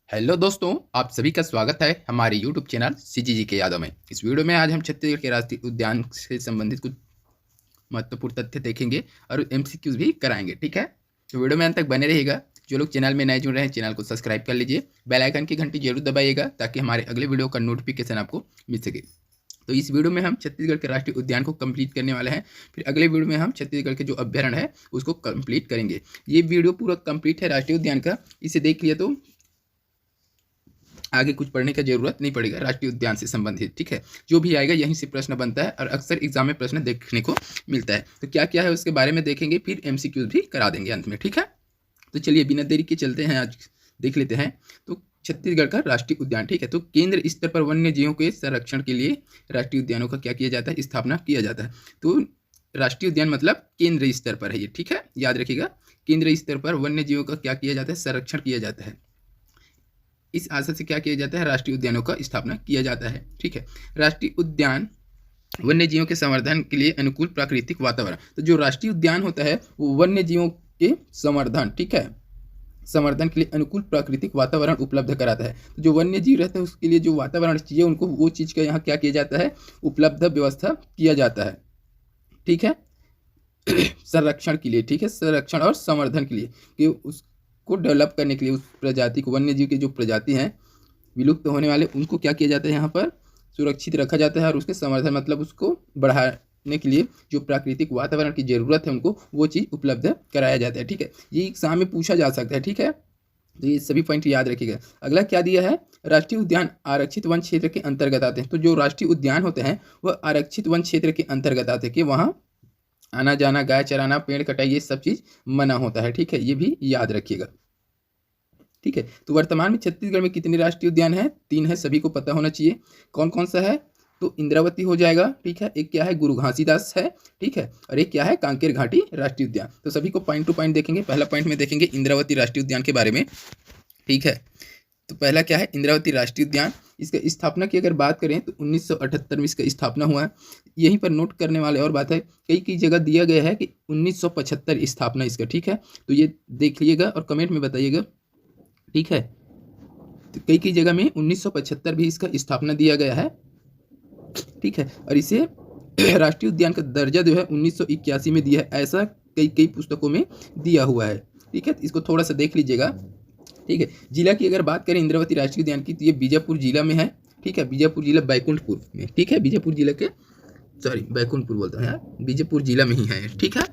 Hello दोस्तों, आप सभी का स्वागत है हमारे यूट्यूब चैनल सीजीजी के यादों में। इस वीडियो में आज हम छत्तीसगढ़ के राष्ट्रीय उद्यान से संबंधित कुछ महत्वपूर्ण तथ्य देखेंगे और एमसीक्यूज भी कराएंगे। ठीक है, तो वीडियो में अंत तक बने रहिएगा। जो लोग चैनल में नए जुड़ रहे हैं, चैनल को सब्सक्राइब कर लीजिए, बेल आइकन की घंटी जरूर दबाइएगा ताकि हमारे अगले वीडियो का नोटिफिकेशन आपको मिल सके। तो इस वीडियो में हम छत्तीसगढ़ के राष्ट्रीय उद्यान को कंप्लीट करने वाले हैं। फिर अगले वीडियो में हम छत्तीसगढ़ के जो अभ्यारण्य है उसको कंप्लीट करेंगे। ये वीडियो पूरा कंप्लीट है राष्ट्रीय उद्यान का, इसे देख लिया तो आगे कुछ पढ़ने का जरूरत नहीं पड़ेगा राष्ट्रीय उद्यान से संबंधित। ठीक है, जो भी आएगा यहीं से प्रश्न बनता है और अक्सर एग्जाम में प्रश्न देखने को मिलता है। तो क्या क्या है उसके बारे में देखेंगे, फिर एमसीक्यूज भी करा देंगे अंत में। ठीक है, तो चलिए बिना देरी के चलते हैं, आज देख लेते हैं। तो छत्तीसगढ़ का राष्ट्रीय उद्यान, ठीक है, तो केंद्र स्तर पर वन्य जीवों के संरक्षण के लिए राष्ट्रीय उद्यानों का क्या किया जाता है, स्थापना किया जाता है। तो राष्ट्रीय उद्यान मतलब केंद्र स्तर पर है ये। ठीक है, याद रखिएगा, केंद्र स्तर पर वन्य जीवों का क्या किया जाता है, संरक्षण किया जाता है। इस आशय से क्या किया जाता है, राष्ट्रीय उद्यानों का स्थापना किया जाता है। ठीक है, राष्ट्रीय उद्यान वन्य जीवों के संवर्धन के लिए अनुकूल प्राकृतिक वातावरण। तो जो राष्ट्रीय उद्यान होता है वो वन्य जीवों के संवर्धन, ठीक है, संवर्धन के लिए अनुकूल प्राकृतिक वातावरण उपलब्ध कराता है। तो जो वन्य जीव रहता है उसके लिए जो वातावरण चाहिए उनको, वो चीज़ का यहाँ क्या किया जाता है, उपलब्ध व्यवस्था किया जाता है। ठीक है, संरक्षण के लिए, ठीक है, संरक्षण और संवर्धन के लिए, कि उसको डेवलप करने के लिए, उस प्रजाति को, वन्य जीव की जो प्रजाति हैं विलुप्त होने वाले, उनको क्या किया जाता है, यहाँ पर सुरक्षित रखा जाता है। और उसके संवर्धन मतलब उसको बढ़ाने के लिए जो प्राकृतिक वातावरण की जरूरत है उनको वो चीज़ उपलब्ध कराया जाता है। ठीक है, ये एग्जाम में पूछा जा सकता है। ठीक है, तो ये सभी पॉइंट याद रखिएगा। अगला क्या दिया है, राष्ट्रीय उद्यान आरक्षित वन क्षेत्र के अंतर्गत आते हैं। तो जो राष्ट्रीय उद्यान होते हैं वह आरक्षित वन क्षेत्र के अंतर्गत आते हैं, कि वहाँ आना जाना, गाय चराना, पेड़ कटाई, ये सब चीज़ मना होता है। ठीक है, ये भी याद रखिएगा। ठीक है, तो वर्तमान में छत्तीसगढ़ में कितने राष्ट्रीय उद्यान हैं, 3 है, सभी को पता होना चाहिए। कौन कौन सा है, तो इंद्रावती हो जाएगा, ठीक है, एक क्या है, गुरु घासीदास है, ठीक है, और एक क्या है, कांकेर घाटी राष्ट्रीय उद्यान। तो सभी को पॉइंट टू पॉइंट देखेंगे। पहला पॉइंट में देखेंगे इंद्रावती राष्ट्रीय उद्यान के बारे में। ठीक है, तो पहला क्या है, इंद्रावती राष्ट्रीय उद्यान। इसका स्थापना की अगर बात करें तो 1978 में इसका स्थापना हुआ है। यहीं पर नोट करने वाले और बात है, कई कई जगह दिया गया है कि 1975 स्थापना इसका। ठीक है, तो ये देख लीजिएगा और कमेंट में बताइएगा। ठीक है, तो कई कई जगह में 1975 भी इसका स्थापना दिया गया है। ठीक है, और इसे राष्ट्रीय उद्यान का दर्जा जो है 1981 में दिया है, ऐसा कई कई पुस्तकों में दिया हुआ है। ठीक है, तो इसको थोड़ा सा देख लीजिएगा। ठीक है, जिला की अगर बात करें इंद्रावती राष्ट्रीय उद्यान की, तो ये बीजापुर जिला में है। ठीक है, बीजापुर जिला बैकुंठपुर में। ठीक है, बीजापुर जिला के, सॉरी बैकुंठपुर बोलता है यार, बीजापुर जिला में ही है। ठीक है,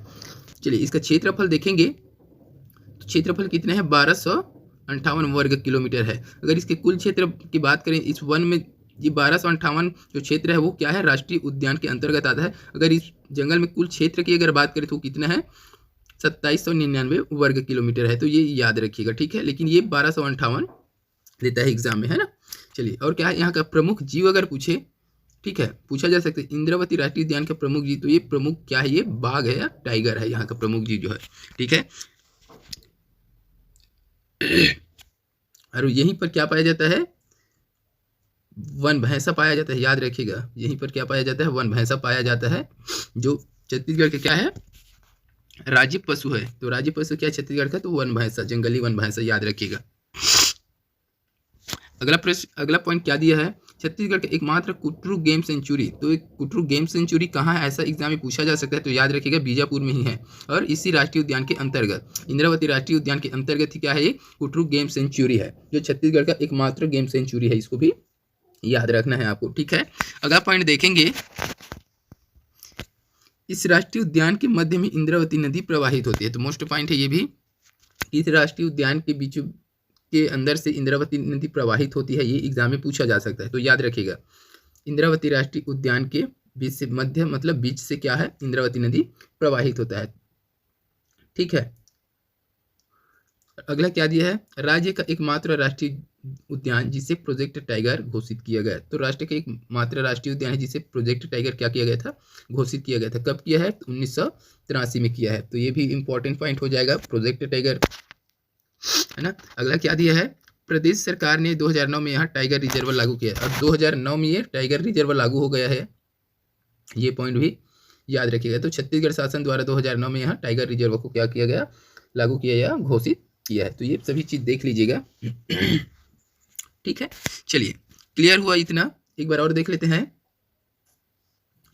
चलिए इसका क्षेत्रफल देखेंगे तो क्षेत्रफल कितने हैं, 1258 वर्ग किलोमीटर है। अगर इसके कुल क्षेत्र की बात करें इस वन में, ये 1258 जो क्षेत्र है वो क्या है, राष्ट्रीय उद्यान के अंतर्गत आता है। अगर इस जंगल में कुल क्षेत्र की अगर बात करें तो कितना है, 2799 वर्ग किलोमीटर है। तो ये याद रखिएगा। ठीक है, लेकिन ये 1258 देता है एग्जाम में, है ना। चलिए, और क्या है यहाँ का प्रमुख जीव अगर पूछे, ठीक है, पूछा जा सकता है इंद्रावती राष्ट्रीय उद्यान का प्रमुख जीव, तो ये प्रमुख क्या है, ये बाघ है या टाइगर है यहाँ का प्रमुख जीव जो है। ठीक है, और यहीं पर क्या पाया जाता है, वन भैंसा पाया जाता है। याद रखिएगा, यहीं पर क्या पाया जाता है, वन भैंसा पाया जाता है, जो छत्तीसगढ़ के क्या है, राज्य पशु है। तो राज्य पशु क्या है छत्तीसगढ़ का, तो वन भैंसा, जंगली वन भैंसा, याद रखिएगा। अगला प्रश्न, अगला पॉइंट क्या दिया है, छत्तीसगढ़ का एकमात्र कुटरू गेम सेंचुरी। तो एक कुटरू गेम सेंचुरी कहाँ है, ऐसा एग्जाम में पूछा जा सकता है। तो याद रखिएगा बीजापुर में ही है, और इसी राष्ट्रीय उद्यान के अंतर्गत, इंद्रावती राष्ट्रीय उद्यान के अंतर्गत ही क्या है, ये कुटरू गेम सेंचुरी है, जो छत्तीसगढ़ का एकमात्र गेम सेंचुरी है। इसको भी याद रखना है आपको। ठीक है, अगला पॉइंट देखेंगे, इस राष्ट्रीय उद्यान के मध्य में इंद्रावती नदी प्रवाहित होती है। तो मोस्ट पॉइंट है ये भी, इस राष्ट्रीय उद्यान के बीच के अंदर से इंद्रावती नदी प्रवाहित होती है, ये एग्जाम में पूछा जा सकता है। तो याद रखिएगा, इंद्रावती राष्ट्रीय उद्यान के बीच से, मध्य मतलब बीच से क्या है, इंद्रावती नदी प्रवाहित होता है। ठीक है, अगला क्या दिया है, राज्य का एकमात्र राष्ट्रीय उद्यान जिसे प्रोजेक्ट टाइगर घोषित किया गया। तो राष्ट्र का एकमात्र राष्ट्रीय उद्यान है जिसे प्रोजेक्ट टाइगर क्या किया गया था, घोषित किया गया था। कब किया है, 1983 में किया है। तो ये भी इंपॉर्टेंट पॉइंट हो जाएगा, प्रोजेक्ट टाइगर, है ना। अगला क्या दिया है, प्रदेश सरकार ने 2009 में यहाँ टाइगर रिजर्व लागू किया है, और 2009 में ये टाइगर रिजर्व लागू हो गया है। ये पॉइंट भी याद रखिएगा। तो छत्तीसगढ़ शासन द्वारा 2009 में यहाँ टाइगर रिजर्व को क्या किया गया, लागू किया या घोषित किया है। तो ये सभी चीज़ देख लीजिएगा। ठीक है, चलिए क्लियर हुआ इतना। एक बार और देख लेते हैं।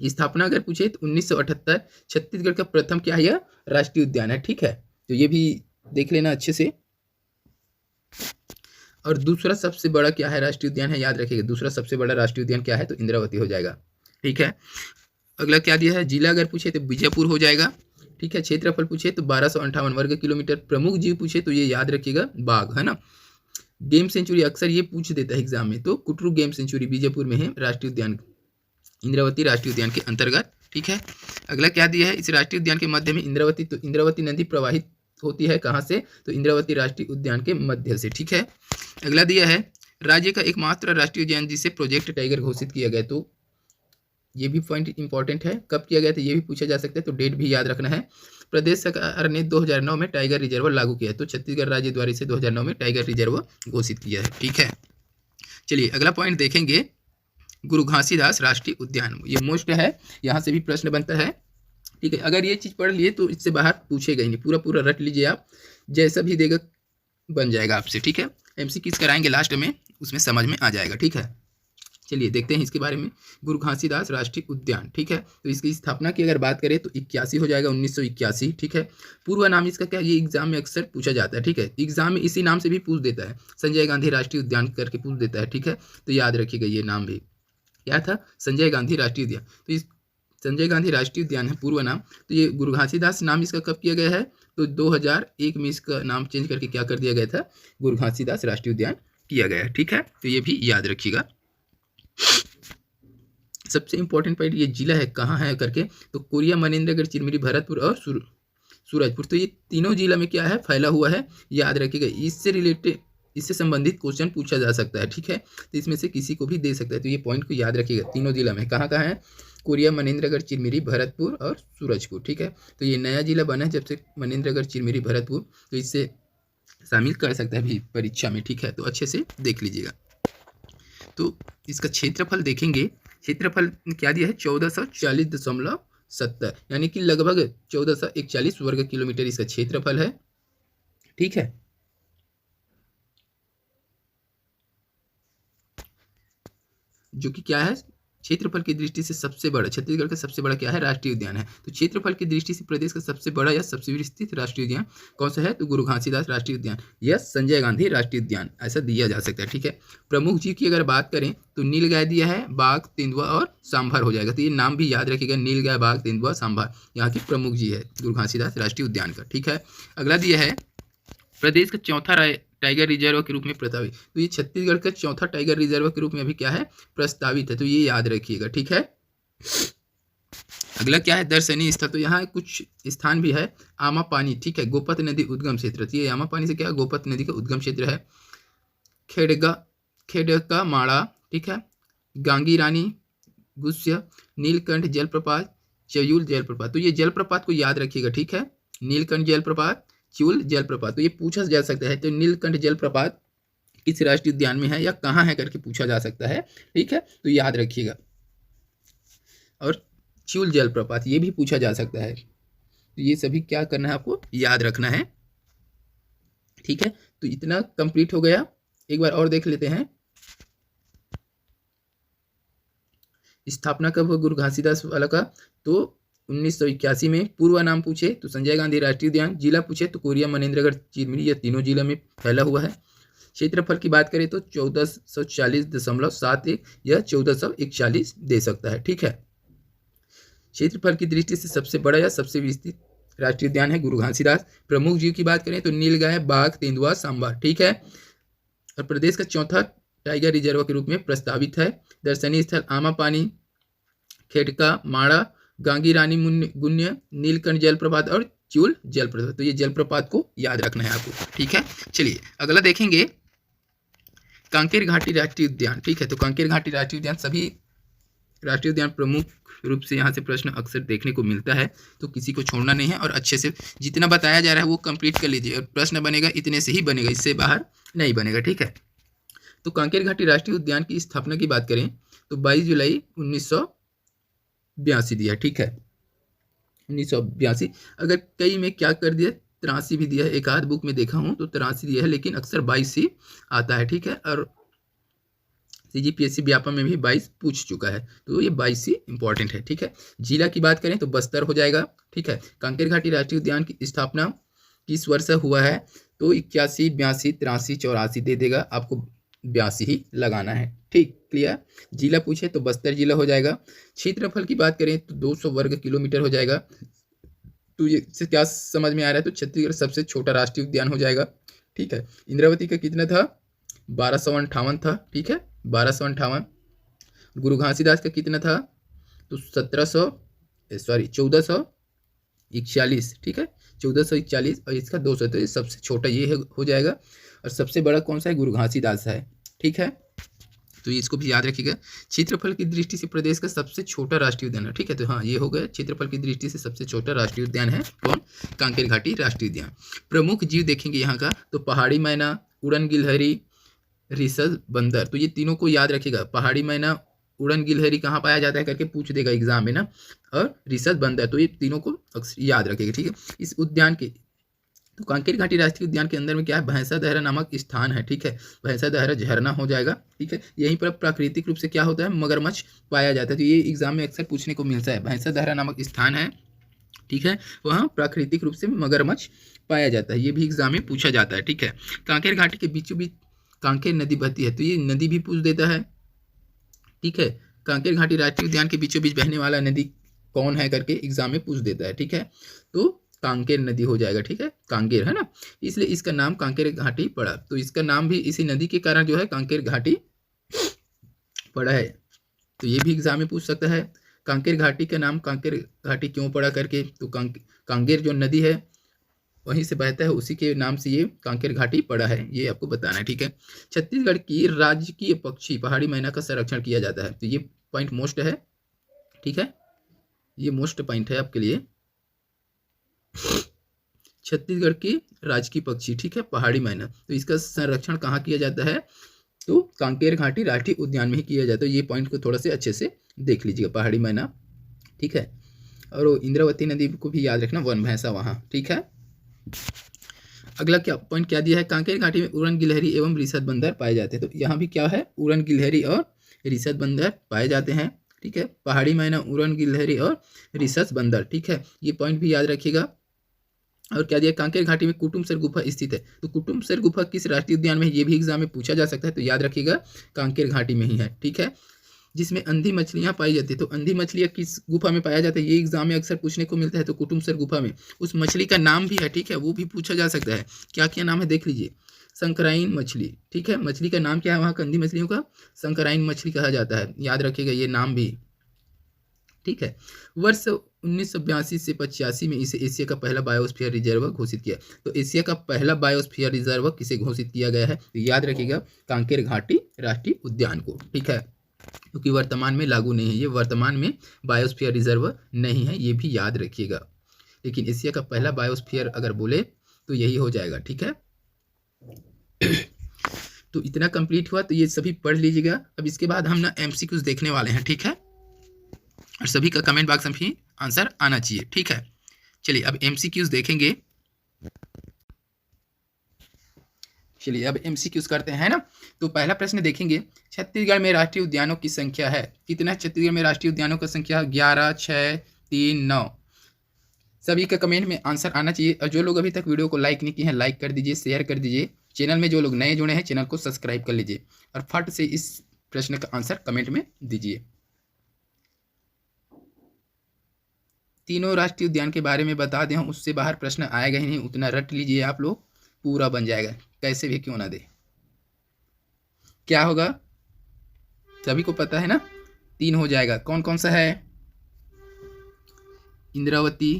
स्थापना अगर पूछे तो 1978 छत्तीसगढ़ का प्रथम क्या है, यह राष्ट्रीय उद्यान है। ठीक है, तो ये भी देख लेना अच्छे से। और दूसरा सबसे बड़ा क्या है, राष्ट्रीय उद्यान है, याद रखिएगा। दूसरा सबसे बड़ा राष्ट्रीय उद्यान क्या है, तो इंद्रावती हो जाएगा। ठीक है, अगला क्या दिया है, जिला अगर पूछे तो बीजापुर हो जाएगा। ठीक है, क्षेत्रफल पूछे तो 1258 वर्ग किलोमीटर। प्रमुख जीव पूछे तो ये याद रखिएगा, बाघ है ना। गेम सेंचुरी अक्सर ये पूछ देता है एग्जाम में, तो कुटरू गेम सेंचुरी बीजापुर में है, राष्ट्रीय उद्यान इंद्रावती राष्ट्रीय उद्यान के अंतर्गत। ठीक है, अगला क्या दिया है, इस राष्ट्रीय उद्यान के मध्य में इंद्रावती, तो इंद्रावती नदी प्रवाहित होती है कहाँ से, तो इंद्रावती राष्ट्रीय उद्यान के मध्य से। ठीक है, अगला दिया है राज्य का एकमात्र राष्ट्रीय उद्यान जिसे प्रोजेक्ट टाइगर घोषित किया गया, तो ये भी पॉइंट इंपॉर्टेंट है, कब किया गया था ये भी पूछा जा सकता है, तो डेट भी याद रखना है। प्रदेश सरकार ने 2009 में टाइगर रिजर्व लागू किया है, तो छत्तीसगढ़ राज्य द्वारा इसे 2009 में टाइगर रिजर्व घोषित किया है। ठीक है, चलिए अगला पॉइंट देखेंगे, गुरु घासीदास राष्ट्रीय उद्यान, ये मोस्ट है, यहाँ से भी प्रश्न बनता है। ठीक है, अगर ये चीज़ पढ़ लिए तो इससे बाहर पूछेगा ही नहीं, पूरा पूरा रट लीजिए आप, जैसा भी देगा बन जाएगा आपसे। ठीक है, एमसीक्यूज कराएंगे लास्ट में, उसमें समझ में आ जाएगा। ठीक है, चलिए देखते हैं इसके बारे में, गुरु घासीदास राष्ट्रीय उद्यान। ठीक है, तो इसकी स्थापना की अगर बात करें तो 81 हो जाएगा, 1981। ठीक है, पूर्व नाम इसका क्या, ये एग्जाम में अक्सर पूछा जाता है। ठीक है, एग्जाम में इसी नाम से भी पूछ देता है, संजय गांधी राष्ट्रीय उद्यान करके पूछ देता है। ठीक है, तो याद रखिएगा ये नाम भी क्या था, संजय गांधी राष्ट्रीय उद्यान। तो इस संजय गांधी राष्ट्रीय उद्यान है पूर्व नाम। तो ये गुरु घासीदास नाम इसका कब किया गया है, तो 2001 में इसका नाम चेंज करके क्या कर दिया गया था, गुरु घासीदास राष्ट्रीय उद्यान किया गया है। ठीक है, तो ये भी याद रखिएगा। सबसे इंपॉर्टेंट पॉइंट, ये जिला है कहाँ है करके, तो कोरिया, मनेन्द्रगढ़, चिरमिरी, भरतपुर और सूरजपुर, तो ये तीनों जिला में क्या है, फैला हुआ है, याद रखिएगा। इससे रिलेटेड, इससे संबंधित क्वेश्चन पूछा जा सकता है। ठीक है, तो इसमें से किसी को भी दे सकता है, तो ये पॉइंट को याद रखिएगा। तीनों जिला में कहाँ कहाँ है, कोरिया, मनेन्द्रगढ़, चिरमिरी, भरतपुर और सूरजपुर। ठीक है, तो ये नया जिला बना है जब से, मनेन्द्रगढ़, चिरमिरी, भरतपुर, तो इससे शामिल कर सकता है भी परीक्षा में। ठीक है, तो अच्छे से देख लीजिएगा। तो इसका क्षेत्रफल देखेंगे, क्षेत्रफल क्या दिया है, 1440.70, यानी कि लगभग 1441 वर्ग किलोमीटर इसका क्षेत्रफल है। ठीक है, जो कि क्या है, क्षेत्रफल की दृष्टि से सबसे बड़ा, छत्तीसगढ़ का सबसे बड़ा क्या है, राष्ट्रीय उद्यान है। तो क्षेत्रफल की दृष्टि से प्रदेश का सबसे बड़ा या सबसे विस्तृत राष्ट्रीय उद्यान कौन सा है, तो गुरु घासीदास राष्ट्रीय उद्यान या संजय गांधी राष्ट्रीय उद्यान, ऐसा दिया जा सकता है। ठीक है, प्रमुख जीव की अगर बात करें तो नीलगाय दिया है, बाघ, तेंदुआ और सांभर हो जाएगा। तो ये नाम भी याद रखिएगा, नीलगाय, बाघ, तेंदुआ, सांभर यहाँ की प्रमुख जीव है गुरु घासीदास राष्ट्रीय उद्यान का। ठीक है, अगला दिया है प्रदेश का चौथा टाइगर रिजर्व के रूप में प्रस्तावित, तो ये छत्तीसगढ़ का चौथा टाइगर रिजर्व के रूप में अभी क्या है, प्रस्तावित है, तो ये याद रखिएगा। ठीक है, अगला क्या है, दर्शनीय स्थल, तो यहाँ कुछ स्थान भी है, आमापानी। ठीक है, गोपत नदी उद्गम क्षेत्र, तो ये आमापानी से क्या है, गोपत नदी का उद्गम क्षेत्र है। खेड़का माड़ा, ठीक है, गांगी रानी, गुस्स्य, नीलकंठ जलप्रपात, चयूल जलप्रपात, तो ये जलप्रपात को याद रखिएगा। ठीक है, नीलकंठ जलप्रपात, चयूल जलप्रपात, तो ये पूछा जा सकता है, तो नीलकंठ जलप्रपात किस राष्ट्रीय उद्यान में है या कहाँ है करके पूछा जा सकता है। ठीक है, तो याद रखिएगा। और चयूल जलप्रपात ये भी पूछा जा सकता है, तो ये सभी क्या करना है, आपको याद रखना है। ठीक है, तो इतना कंप्लीट हो गया। एक बार और देख लेते हैं, स्थापना कब हुआ गुरु घासीदास वाला का, तो 1981 में। पूर्व नाम पूछे तो संजय गांधी राष्ट्रीय उद्यान, जिला पूछे तो कोरिया, मनेन्द्रगढ़, चिरमिरी, यह तीनों जिला में फैला हुआ है। क्षेत्रफल की बात करें तो 1440.71 या 1441 दे सकता है। ठीक है, क्षेत्रफल की दृष्टि से सबसे बड़ा या सबसे विस्तृत राष्ट्रीय उद्यान है गुरु घासीदास। प्रमुख जीव की बात करें तो नीलगाय, बाघ, तेंदुआ, सांभर। ठीक है, और प्रदेश का चौथा टाइगर रिजर्व के रूप में प्रस्तावित है। दर्शनीय स्थल आमापानी, खेड़का माड़ा, गांगी रानी गुन्य, नीलकंठ जलप्रपात और चयूल जलप्रपात, तो ये जलप्रपात को याद रखना है आपको। ठीक है, चलिए अगला देखेंगे, कांकेर घाटी राष्ट्रीय उद्यान। ठीक है, तो कांकेर घाटी राष्ट्रीय उद्यान, सभी राष्ट्रीय उद्यान प्रमुख रूप से यहाँ से प्रश्न अक्सर देखने को मिलता है, तो किसी को छोड़ना नहीं है और अच्छे से जितना बताया जा रहा है वो कंप्लीट कर लीजिए, और प्रश्न बनेगा इतने से ही बनेगा, इससे बाहर नहीं बनेगा। ठीक है, तो कांकेर घाटी राष्ट्रीय उद्यान की स्थापना की बात करें तो 22 जुलाई 1982 दिया। ठीक है, 1982, अगर कई में क्या कर दिया, 83 भी दिया है, एक आध बुक में देखा हूँ तो 83 दिया है, लेकिन अक्सर 22 ही आता है। ठीक है, और CGPSC व्यापम में भी 22 पूछ चुका है, तो ये 22 ही इंपॉर्टेंट है। ठीक है, जिला की बात करें तो बस्तर हो जाएगा। ठीक है, कांकेर घाटी राष्ट्रीय उद्यान की स्थापना किस वर्ष हुआ है, तो 81, 82, 83, 84 दे देगा, आपको 82 ही लगाना है। ठीक, क्लियर। जिला पूछे तो बस्तर जिला हो जाएगा। क्षेत्रफल की बात करें तो 200 वर्ग किलोमीटर हो जाएगा। तो ये से क्या समझ में आ रहा है, तो छत्तीसगढ़ सबसे छोटा राष्ट्रीय उद्यान हो जाएगा। ठीक है, इंद्रावती का कितना था, 1258 था। ठीक है, 1258। गुरु घासीदास का कितना था, तो 1441। ठीक है, 1441, और इसका 200, तो ये सबसे छोटा ये हो जाएगा। और सबसे बड़ा कौन सा है, गुरु घासीदास है। ठीक है, तो इसको भी याद रखिएगा। क्षेत्रफल की दृष्टि से प्रदेश का सबसे छोटा राष्ट्रीय उद्यान है। ठीक है, तो हाँ ये हो गया, क्षेत्रफल की दृष्टि से सबसे छोटा राष्ट्रीय उद्यान है कौन, कांकेर घाटी राष्ट्रीय उद्यान। प्रमुख जीव देखेंगे यहाँ का, तो पहाड़ी मैना, उड़न गिलहरी, रिसस बंदर, तो ये तीनों को याद रखिएगा। पहाड़ी मैना, उड़न गिलहरी कहाँ पाया जाता है करके पूछ देगा एग्जाम में ना, और रिसस बंदर, तो ये तीनों को याद रखिएगा। ठीक है, इस उद्यान के, तो कांकेर घाटी राष्ट्रीय उद्यान के अंदर में क्या है, भैंसा दहरा नामक स्थान है। ठीक है, भैंसा दहरा झरना हो जाएगा। ठीक है, यहीं पर प्राकृतिक रूप से क्या होता है, मगरमच्छ पाया जाता है, तो ये एग्जाम में अक्सर पूछने को मिलता है। भैंसा दहरा नामक स्थान है, ठीक है, वहाँ प्राकृतिक रूप से मगरमच्छ पाया जाता है, ये भी एग्जाम में पूछा जाता है। ठीक है, कांकेर घाटी के बीचों बीच कांकेर नदी बहती है, तो ये नदी भी पूछ देता है। ठीक है, कांकेर घाटी राष्ट्रीय उद्यान के बीचों बीच बहने वाला नदी कौन है करके एग्जाम में पूछ देता है। ठीक है, तो कांकेर नदी हो जाएगा। ठीक है, कांकेर है ना, इसलिए इसका नाम कांकेर घाटी पड़ा, तो इसका नाम भी इसी नदी के कारण जो है कांकेर घाटी पड़ा है, तो ये भी एग्जाम में पूछ सकता है। कांकेर घाटी का नाम कांकेर घाटी क्यों पड़ा करके, तो कांकेर जो नदी है वहीं से बहता है, उसी के नाम से ये कांकेर घाटी पड़ा है, ये आपको बताना है। ठीक है, छत्तीसगढ़ की राजकीय पक्षी पहाड़ी मैना का संरक्षण किया जाता है, तो ये पॉइंट मोस्ट है। ठीक है, ये मोस्ट पॉइंट है आपके लिए, छत्तीसगढ़ की राजकीय पक्षी, ठीक है, पहाड़ी मैना, तो इसका संरक्षण कहाँ किया जाता है, तो कांकेर घाटी राष्ट्रीय उद्यान में ही किया जाता है। ये पॉइंट को थोड़ा से अच्छे से देख लीजिएगा, पहाड़ी मैना। ठीक है, और वो इंद्रावती नदी को भी याद रखना, वन भैंसा वहाँ। ठीक है, अगला क्या पॉइंट क्या दिया है, कांकेर घाटी में उड़न गिलहरी एवं रिसद बंदर पाए जाते हैं, तो यहाँ भी क्या है, उड़न गिलहरी और रिसद बंदर पाए जाते हैं। ठीक है, पहाड़ी मैना, उड़न गिलहरी और रिसस बंदर। ठीक है, ये पॉइंट भी याद रखिएगा। और क्या दिया, कांकेर घाटी में कुटुमसर गुफा स्थित है, तो कुटुमसर गुफा किस राष्ट्रीय उद्यान में है, ये भी एग्जाम में पूछा जा सकता है, तो याद रखिएगा कांकेर घाटी में ही है। ठीक है, जिसमें अंधी मछलियां पाई जाती है, तो अंधी मछलियां किस गुफा में पाया जाता है, ये एग्जाम में अक्सर पूछने को मिलता है, तो कुटुमसर गुफा में। उस मछली का नाम भी है, ठीक है, वो भी पूछा जा सकता है, क्या क्या नाम है देख लीजिए, शंकराइन मछली। ठीक है, मछली का नाम क्या है वहाँ, अंधी मछलियों का शंकराइन मछली कहा जाता है, याद रखिएगा ये नाम भी। ठीक है, वर्ष 1982 से 85 में इसे एशिया का पहला बायोस्फीयर रिजर्व घोषित किया, तो एशिया का पहला बायोस्फीयर रिजर्व किसे घोषित किया गया है, तो याद रखिएगा कांकेर घाटी राष्ट्रीय उद्यान को। ठीक है, क्योंकि वर्तमान में लागू नहीं है, ये वर्तमान में बायोस्फीयर रिजर्व नहीं है, ये भी याद रखिएगा, लेकिन एशिया का पहला बायोस्फीयर अगर बोले तो यही हो जाएगा। ठीक है, तो इतना कंप्लीट हुआ, तो ये सभी पढ़ लीजिएगा। अब इसके बाद हम ना एमसीक्यूज देखने वाले हैं। ठीक है, और सभी का कमेंट बॉक्स में भी आंसर आना चाहिए। ठीक है, चलिए अब एमसीक्यूज देखेंगे। चलिए अब एमसीक्यूज करते हैं ना, तो पहला प्रश्न देखेंगे, छत्तीसगढ़ में राष्ट्रीय उद्यानों की संख्या है कितना, छत्तीसगढ़ में राष्ट्रीय उद्यानों की संख्या 11, 6, 3, 9। सभी का कमेंट में आंसर आना चाहिए, और जो लोग अभी तक वीडियो को लाइक नहीं किए हैं, लाइक कर दीजिए, शेयर कर दीजिए, चैनल में जो लोग नए जुड़े हैं चैनल को सब्सक्राइब कर लीजिए, और फट से इस प्रश्न का आंसर कमेंट में दीजिए। तीनों राष्ट्रीय उद्यान के बारे में बता दें, उससे बाहर प्रश्न आएगा ही नहीं, उतना रट लीजिए आप लोग, पूरा बन जाएगा, कैसे भी क्यों ना दे। क्या होगा, सभी को पता है ना, 3 हो जाएगा, कौन कौन सा है, इंद्रावती,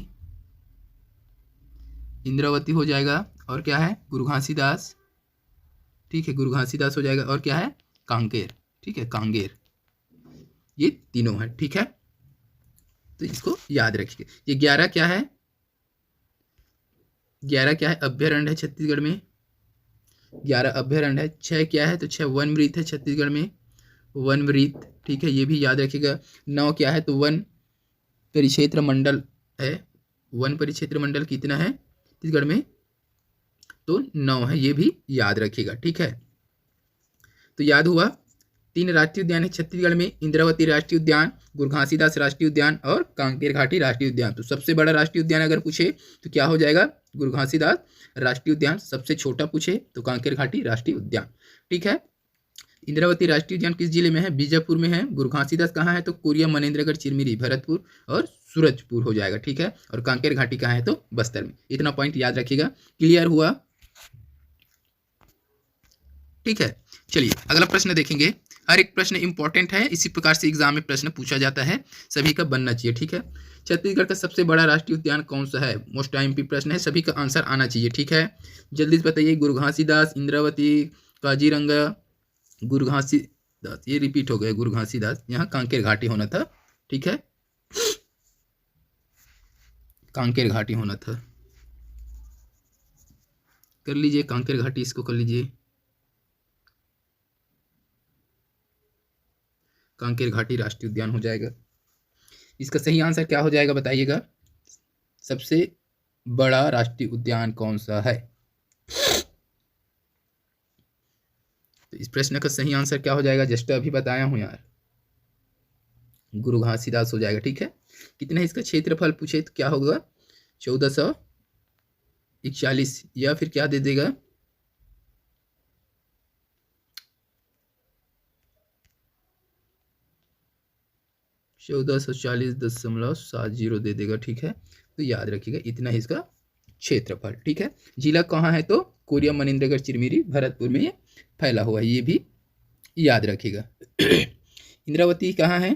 इंद्रावती हो जाएगा, और क्या है, गुरु घासीदास। ठीक है, गुरु घासीदास हो जाएगा, और क्या है, कांकेर। ठीक है, कांगेर, ये तीनों है। ठीक है, तो इसको याद रखिए। ये 11 क्या है, 11 क्या है, अभ्यारण्य है छत्तीसगढ़ में, 11 अभ्यारण्य है। 6 क्या है, तो 6 वनमृत है छत्तीसगढ़ में, वनमृत। ठीक है, ये भी याद रखिएगा। 9 क्या है, तो वन परिक्षेत्र मंडल है, वन परिक्षेत्र मंडल कितना है छत्तीसगढ़ में, तो 9 है, ये भी याद रखिएगा। ठीक है, तो याद हुआ। 3 राष्ट्रीय उद्यान है छत्तीसगढ़ में, इंद्रावती राष्ट्रीय उद्यान, गुरु घासीदास राष्ट्रीय उद्यान और कांकेर घाटी राष्ट्रीय उद्यान। तो सबसे बड़ा राष्ट्रीय उद्यान अगर पूछे तो क्या हो जाएगा, गुरु घासीदास राष्ट्रीय उद्यान। सबसे छोटा पूछे तो कांकेर घाटी राष्ट्रीय उद्यान। ठीक है, इंद्रावती राष्ट्रीय उद्यान किस जिले में है, बीजापुर में है। गुरु घासीदास कहाँ है, तो कोरिया, मनेन्द्रगढ़, चिरमिरी, भरतपुर और सूरजपुर हो जाएगा। ठीक है, और कांकेर घाटी कहाँ है, तो बस्तर में। इतना पॉइंट याद रखिएगा। क्लियर हुआ? ठीक है, चलिए अगला प्रश्न देखेंगे। हर एक प्रश्न इंपॉर्टेंट है, इसी प्रकार से एग्जाम में प्रश्न पूछा जाता है, सभी का बनना चाहिए। ठीक है, छत्तीसगढ़ का सबसे बड़ा राष्ट्रीय उद्यान कौन सा है, मोस्ट IMP प्रश्न है, सभी का आंसर आना चाहिए। ठीक है, जल्दी से बताइए। गुरु घासीदास, इंद्रावती, काजीरंगा, गुरु घासीदास, ये रिपीट हो गए, गुरु घासीदास। यहाँ कांकेर घाटी होना था। ठीक है, कांकेर घाटी होना था। कर लीजिए कांकेर घाटी, इसको कर लीजिए, कांकेर घाटी राष्ट्रीय उद्यान हो जाएगा। इसका सही आंसर क्या हो जाएगा बताइएगा। सबसे बड़ा राष्ट्रीय उद्यान कौन सा है, तो इस प्रश्न का सही आंसर क्या हो जाएगा, जस्ट अभी बताया हूं यार, गुरु घासीदास हो जाएगा। ठीक है, कितना है इसका क्षेत्रफल पूछे तो क्या होगा, 1441, या फिर क्या दे देगा, 1440.70 दे देगा। ठीक है, तो याद रखिएगा इतना ही इसका क्षेत्रफल। ठीक है, जिला कहाँ है, तो कोरिया, मनेन्द्रगढ़, चिरमिरी, भरतपुर में ये फैला हुआ है, ये भी याद रखिएगा। इंद्रावती कहाँ है,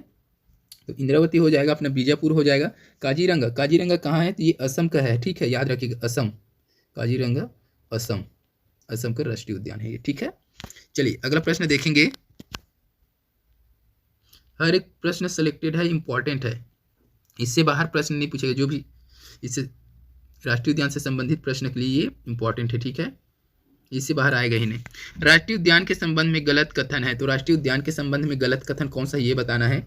तो इंद्रावती हो जाएगा अपना बीजापुर हो जाएगा। काजीरंगा, काजीरंगा कहाँ है, तो ये असम का है। ठीक है, याद रखिएगा असम, काजीरंगा असम, असम का राष्ट्रीय उद्यान है ये। ठीक है, चलिए अगला प्रश्न देखेंगे। हर एक प्रश्न सिलेक्टेड है, इंपॉर्टेंट है, इससे बाहर प्रश्न नहीं पूछेगा। जो भी इससे राष्ट्रीय उद्यान से संबंधित प्रश्न के लिए ये इंपॉर्टेंट है। ठीक है, इससे बाहर आएगा ही नहीं। राष्ट्रीय उद्यान के संबंध में गलत कथन है, तो राष्ट्रीय उद्यान के संबंध में गलत कथन कौन सा, ये बताना है।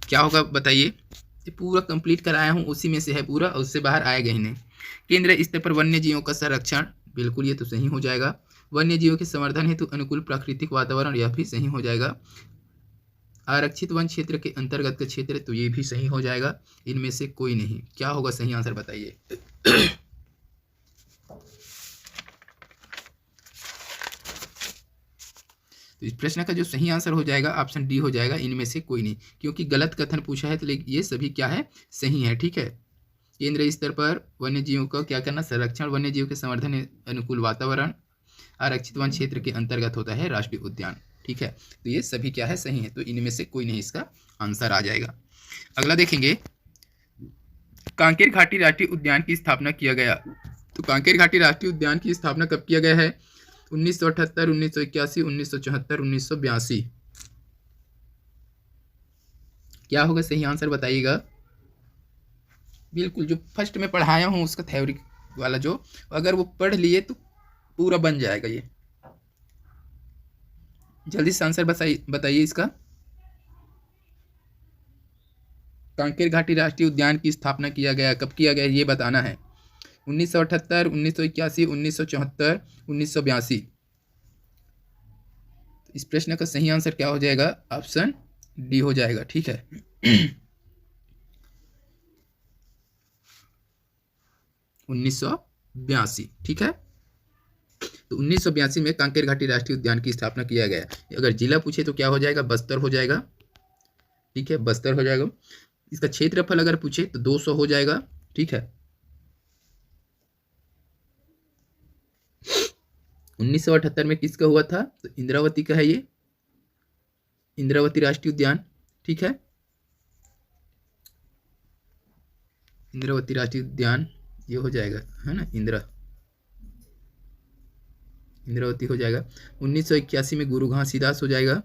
क्या होगा बताइए, ये पूरा कंप्लीट कराया हूँ, उसी में से है पूरा, और उससे बाहर आएगा ही नहीं। केंद्र स्तर पर वन्य जीवों का संरक्षण, बिल्कुल ये तो सही हो जाएगा। वन्य जीवों के संवर्धन हेतु अनुकूल प्राकृतिक वातावरण, यह भी सही हो जाएगा। आरक्षित वन क्षेत्र के अंतर्गत का क्षेत्र, तो ये भी सही हो जाएगा। इनमें से कोई नहीं, क्या होगा सही आंसर बताइए। तो इस प्रश्न का जो सही आंसर हो जाएगा ऑप्शन डी हो जाएगा, इनमें से कोई नहीं, क्योंकि गलत कथन पूछा है, तो ये सभी क्या है, सही है। ठीक है, केंद्र स्तर पर वन्य जीवों का क्या करना, संरक्षण, वन्य जीवों के संवर्धन, अनुकूल वातावरण, आरक्षित वन क्षेत्र के अंतर्गत होता है राष्ट्रीय उद्यान। ठीक है, तो ये सभी क्या है, सही है, तो इनमें से कोई नहीं इसका आंसर आ जाएगा। अगला देखेंगे, कांकेर घाटी राष्ट्रीय उद्यान की स्थापना किया गया, तो कांकेर घाटी राष्ट्रीय उद्यान की स्थापना कब किया गया है, 1978, 1981, 1974, 1982। क्या होगा सही आंसर बताइएगा। बिल्कुल जो फर्स्ट में पढ़ाया हूँ उसका थ्योरी वाला, जो अगर वो पढ़ लिए तो पूरा बन जाएगा ये। जल्दी से आंसर बताइए इसका। कांकेर घाटी राष्ट्रीय उद्यान की स्थापना किया गया, कब किया गया, ये बताना है। 1978, 1981, 1974, 1982। इस प्रश्न का सही आंसर क्या हो जाएगा, ऑप्शन डी हो जाएगा। ठीक है, 1982। ठीक है, तो 1982 में कांकेर घाटी राष्ट्रीय उद्यान की स्थापना किया गया। अगर जिला पूछे तो क्या हो जाएगा, बस्तर हो जाएगा। ठीक है, बस्तर हो जाएगा। इसका क्षेत्रफल अगर पूछे तो 200 हो जाएगा। ठीक है, 1978 में किसका हुआ था, तो इंद्रावती का है ये, इंद्रावती राष्ट्रीय उद्यान। ठीक है, इंद्रावती राष्ट्रीय उद्यान ये हो जाएगा, है ना, इंद्रावती हो जाएगा। 1981 में गुरु घासीदास हो जाएगा,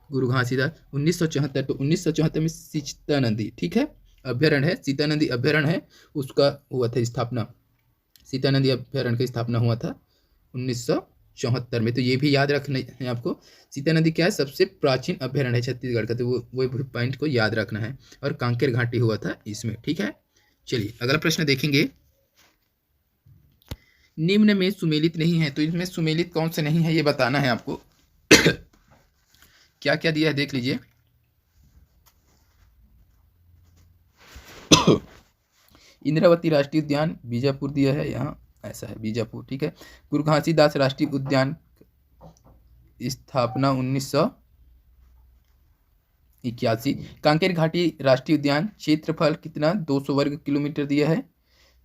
गुरु घासीदास। 1974, तो 1974 में सीता नदी, ठीक है, अभ्यारण्य है, सीता नदी अभ्यारण्य है, उसका हुआ था स्थापना, सीता नदी अभ्यारण्य की स्थापना हुआ था 1974 में। तो ये भी याद रखना है आपको, सीता नदी क्या है, सबसे प्राचीन अभ्यारण्य है छत्तीसगढ़ का, तो वो पॉइंट को याद रखना है। और कांकेर घाटी हुआ था इसमें। ठीक है, चलिए अगला प्रश्न देखेंगे। निम्न में सुमेलित नहीं है, तो इसमें सुमेलित कौन से नहीं है ये बताना है आपको। क्या क्या दिया है देख लीजिए। इंद्रावती राष्ट्रीय उद्यान बीजापुर दिया है, यहाँ ऐसा है बीजापुर, ठीक है। गुरु घासीदास राष्ट्रीय उद्यान स्थापना 1981। कांकेर घाटी राष्ट्रीय उद्यान क्षेत्रफल कितना 200 वर्ग किलोमीटर दिया है।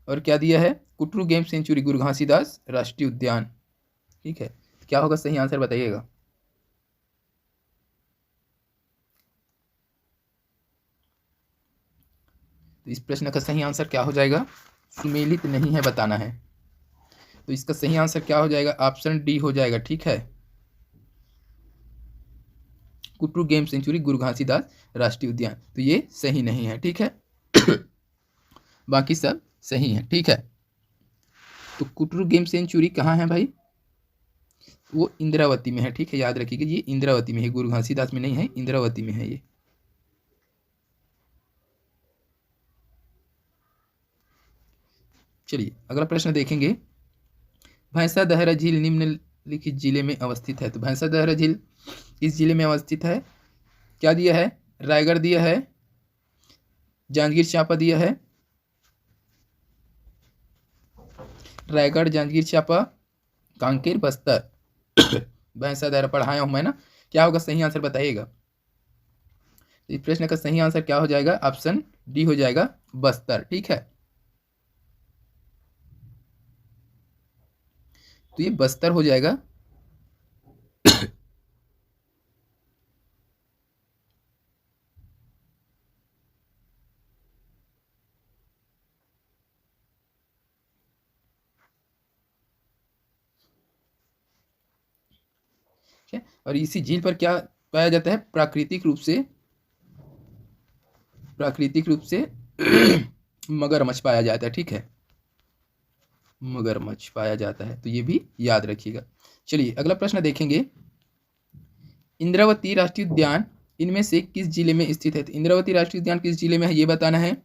और क्या दिया है, कुटरू गेम सेंचुरी गुरु घासीदास राष्ट्रीय उद्यान, ठीक है। क्या होगा सही आंसर बताइएगा। तो इस प्रश्न का सही आंसर क्या हो जाएगा, सुमेलित नहीं है बताना है। तो इसका सही आंसर क्या हो जाएगा, ऑप्शन डी हो जाएगा, ठीक है। कुटरू गेम सेंचुरी गुरु घासीदास राष्ट्रीय उद्यान, तो ये सही नहीं है, ठीक है। बाकी सब सही है, ठीक है। तो कुटरू गेम सेंचुरी कहाँ है भाई, वो इंद्रावती में है, ठीक है, याद रखिएगा ये इंद्रावती में है, गुरु घासीदास में नहीं है, इंद्रावती में है ये। चलिए अगला प्रश्न देखेंगे। भैंसादहरा झील निम्नलिखित जिले में अवस्थित है। तो भैंसादहरा झील इस जिले में अवस्थित है। क्या दिया है, रायगढ़ दिया है, जांजगीर चांपा दिया है, रायगढ़, जांजगीर चांपा, कांकेर, बस्तर। भैंसादहरा पढ़ाया हूं मैं ना। क्या होगा सही आंसर बताइएगा। इस प्रश्न का सही आंसर क्या हो जाएगा, ऑप्शन डी हो जाएगा, बस्तर, ठीक है। तो ये बस्तर हो जाएगा। और इसी झील पर क्या पाया जाता है, प्राकृतिक रूप से मगरमच्छ पाया जाता है, ठीक है, मगरमच्छ पाया जाता है, तो ये भी याद रखिएगा। चलिए अगला प्रश्न देखेंगे। इंद्रावती राष्ट्रीय उद्यान इनमें से किस जिले में स्थित है। तो इंद्रावती राष्ट्रीय उद्यान किस जिले में है ये बताना है।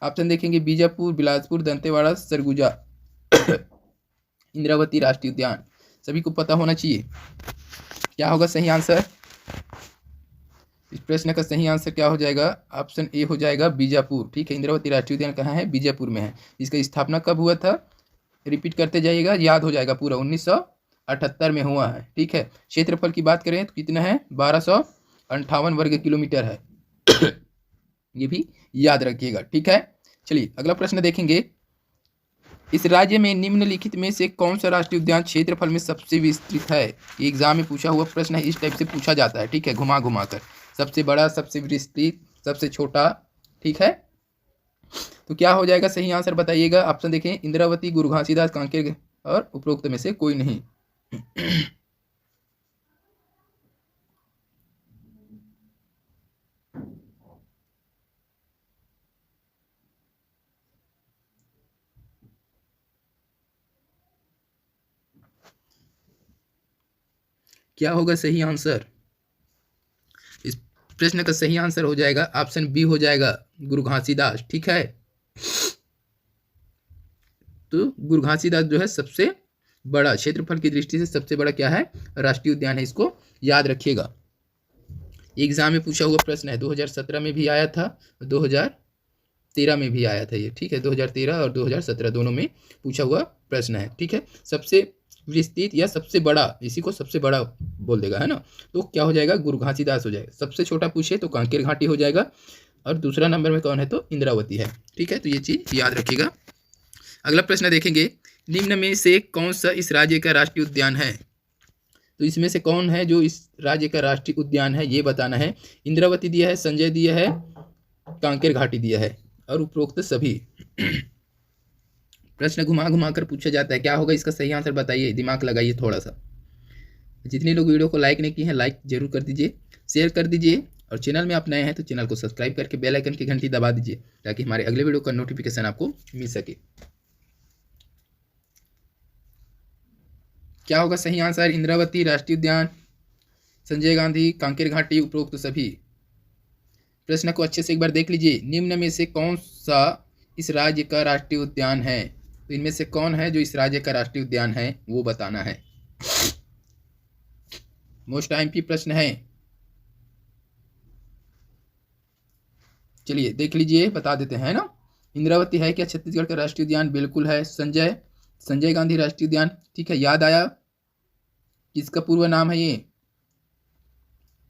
ऑप्शन देखेंगे, बीजापुर, बिलासपुर, दंतेवाड़ा, सरगुजा। इंद्रावती राष्ट्रीय उद्यान सभी को पता होना चाहिए। क्या होगा सही आंसर, इस प्रश्न का सही आंसर क्या हो जाएगा, ऑप्शन ए हो जाएगा, बीजापुर, ठीक है। इंद्रावती राष्ट्रीय उद्यान कहाँ है, बीजापुर में है। इसका स्थापना कब हुआ था, रिपीट करते जाइएगा, याद हो जाएगा पूरा, 1978 में हुआ है, ठीक है। क्षेत्रफल की बात करें तो कितना है, 1258 वर्ग किलोमीटर है। ये भी याद रखिएगा, ठीक है। चलिए अगला प्रश्न देखेंगे। इस राज्य में निम्नलिखित में से कौन सा राष्ट्रीय उद्यान क्षेत्रफल में सबसे विस्तृत है। ये एग्जाम में पूछा हुआ प्रश्न है, इस टाइप से पूछा जाता है, ठीक है, घुमा घुमा कर, सबसे बड़ा, सबसे विस्तृत, सबसे छोटा, ठीक है। तो क्या हो जाएगा सही आंसर बताइएगा। ऑप्शन देखें, इंद्रावती, गुरु घासीदास, कांकेर और उपरोक्त में से कोई नहीं। क्या होगा सही आंसर, इस प्रश्न का सही आंसर हो जाएगा ऑप्शन बी हो जाएगा, गुरु घासीदास, ठीक है। तो गुरु घासीदास जो है सबसे बड़ा, क्षेत्रफल की दृष्टि से सबसे बड़ा क्या है, राष्ट्रीय उद्यान है, इसको याद रखिएगा। एग्जाम में पूछा हुआ प्रश्न है, 2017 में भी आया था, 2013 में भी आया था ये, ठीक है, 2013 और 2017 दोनों में पूछा हुआ प्रश्न है, ठीक है। सबसे विस्तृत या सबसे बड़ा, इसी को सबसे बड़ा बोल देगा, है ना। तो क्या हो जाएगा, गुरु घासीदास हो जाएगा। सबसे छोटा पूछे तो कांकेर घाटी हो जाएगा, और दूसरा नंबर में कौन है तो इंद्रावती है, ठीक है। तो ये चीज़ याद रखिएगा। अगला प्रश्न देखेंगे, निम्न में से कौन सा इस राज्य का राष्ट्रीय उद्यान है। तो इसमें से कौन है जो इस राज्य का राष्ट्रीय उद्यान है ये बताना है। इंद्रावती दिया है, संजय दिया है, कांकेर घाटी दिया है और उपरोक्त सभी। प्रश्न घुमा घुमा कर पूछा जाता है। क्या होगा इसका सही आंसर बताइए, दिमाग लगाइए थोड़ा सा। जितने लोग वीडियो को लाइक नहीं किए हैं लाइक जरूर कर दीजिए, शेयर कर दीजिए, और चैनल में आप नए हैं तो चैनल को सब्सक्राइब करके बेल आइकन की घंटी दबा दीजिए, ताकि हमारे अगले वीडियो का नोटिफिकेशन आपको मिल सके। क्या होगा सही आंसर, इंद्रावती राष्ट्रीय उद्यान, संजय गांधी, कांकेर घाटी, उपरोक्त सभी। प्रश्न को अच्छे से एक बार देख लीजिए। निम्न में से कौन सा इस राज्य का राष्ट्रीय उद्यान है। तो इनमें से कौन है जो इस राज्य का राष्ट्रीय उद्यान है वो बताना है। मोस्ट आईएमपी प्रश्न है। चलिए देख लीजिए, बता देते हैं ना। इंद्रावती है क्या छत्तीसगढ़ का राष्ट्रीय उद्यान? बिल्कुल है। संजय गांधी राष्ट्रीय उद्यान, ठीक है, याद आया। किसका पूर्व नाम है ये?